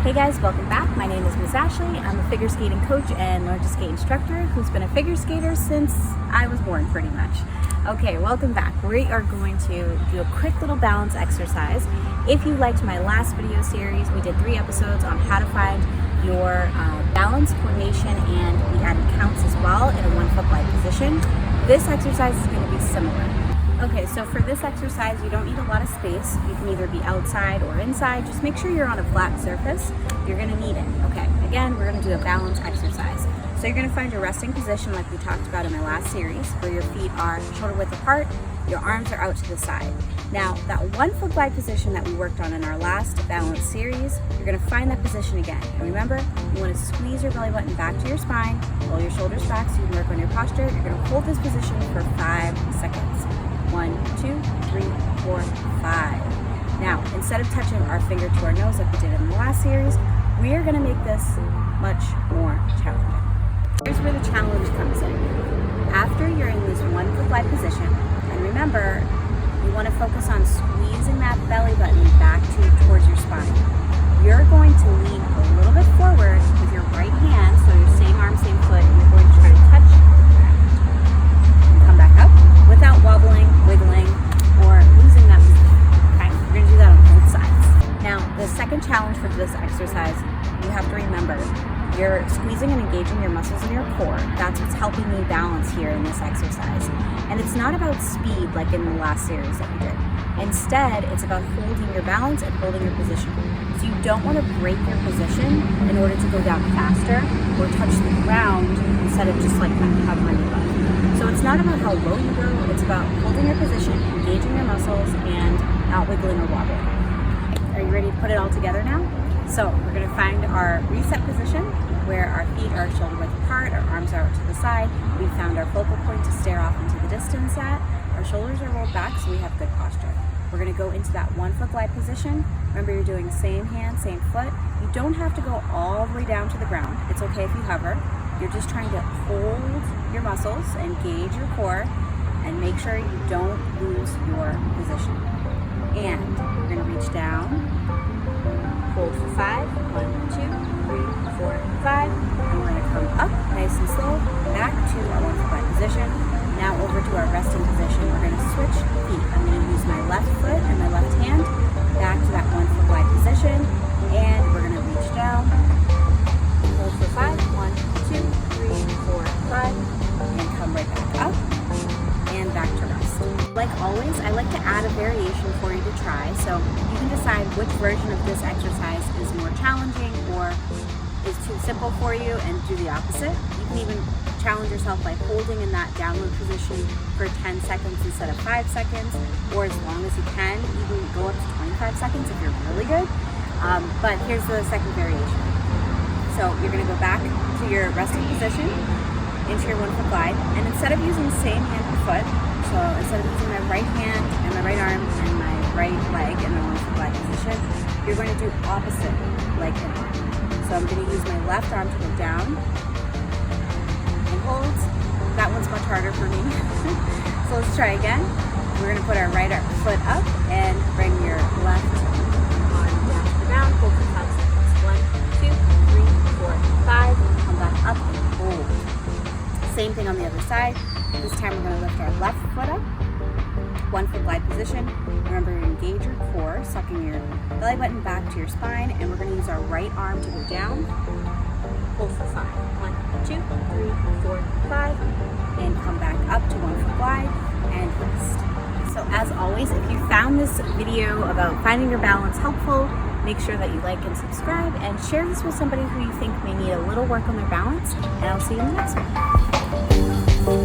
Hey guys, welcome back. My name is Miss Ashley. I'm a figure skating coach and learn to skate instructor who's been a figure skater since I was born pretty much. Okay, welcome back. We are going to do a quick little balance exercise. If you liked my last video series, we did 3 episodes on how to find your balance, coordination, and we added counts as well in a 1 foot glide position. This exercise is going to be similar. Okay, so for this exercise, you don't need a lot of space. You can either be outside or inside. Just make sure you're on a flat surface. You're gonna need it. Okay, again, we're gonna do a balance exercise. So you're gonna find your resting position like we talked about in my last series, where your feet are shoulder width apart, your arms are out to the side. Now, that 1 foot glide position that we worked on in our last balance series, you're gonna find that position again. And remember, you wanna squeeze your belly button back to your spine, roll your shoulders back so you can work on your posture. You're gonna hold this position for 5 seconds. 1, 2, 3, 4, 5. Now, instead of touching our finger to our nose like we did in the last series, we are gonna make this much more challenging. Here's where the challenge comes in. After you're in this 1 foot glide position, and remember, you wanna focus on squeezing that belly button back towards your spine. You're going to lean a little bit forward with your right hand, so your same arm, same foot, and you're going to try to touch and come back up without wobbling, wiggling, or losing that position. Okay, we're gonna do that on both sides. Now, the second challenge for this exercise, you have to remember, you're squeezing and engaging your muscles in your core. That's what's helping you balance here in this exercise. And it's not about speed like in the last series that we did. Instead, it's about holding your balance and holding your position. So you don't want to break your position in order to go down faster or touch the ground instead of just like kind of hovering above. So it's not about how low you go, it's about holding your position, engaging your muscles, and not wiggling or wobbling. Are you ready to put it all together now? So we're gonna find our reset position where our feet are shoulder width apart, our arms are out to the side. We found our focal point to stare off into the distance at. Our shoulders are rolled back so we have good posture. We're gonna go into that 1 foot glide position. Remember, you're doing same hand, same foot. You don't have to go all the way down to the ground. It's okay if you hover. You're just trying to hold your muscles, engage your core, and make sure you don't lose your position. And we're gonna reach down, hold for 5, 1, 2, 3, 4, 5, and we're gonna come up nice and slow, back to our 1 foot glide position. Now over to our resting position, we're gonna switch feet. I'm gonna use my left foot and my left hand, back to that 1 foot glide position, and we're gonna reach down, hold for 5, 1, 2, 3, 4, 5, and come right back up, and back to rest. Like always, I like to add a variation for you to try, so you can decide which version of this exercise is more challenging or is too simple for you and do the opposite. You can even challenge yourself by holding in that downward position for 10 seconds instead of 5 seconds, or as long as you can, even go up to 25 seconds if you're really good. But here's the second variation. So you're gonna go back to your resting position, into your 1 foot glide, and instead of using the same hand and foot, so instead of using my right hand and my right arm and my right leg in the 1 foot glide position, you're going to do opposite leg and arm. So I'm going to use my left arm to go down and hold. That one's much harder for me. So let's try again. We're going to put our right foot up and bring your left arm down to the ground. Hold for 5 seconds. 1, 2, 3, 4, 5. Come back up and hold. Same thing on the other side. This time we're going to lift our left foot up, 1 foot glide position. Remember to engage your core, sucking your belly button back to your spine, and we're going to use our right arm to go down. Hold for 5. 1, 2, 3, 4, 5, and come back up to 1 foot glide and rest. So as always, if you found this video about finding your balance helpful, make sure that you like and subscribe and share this with somebody who you think may need a little work on their balance, and I'll see you in the next one.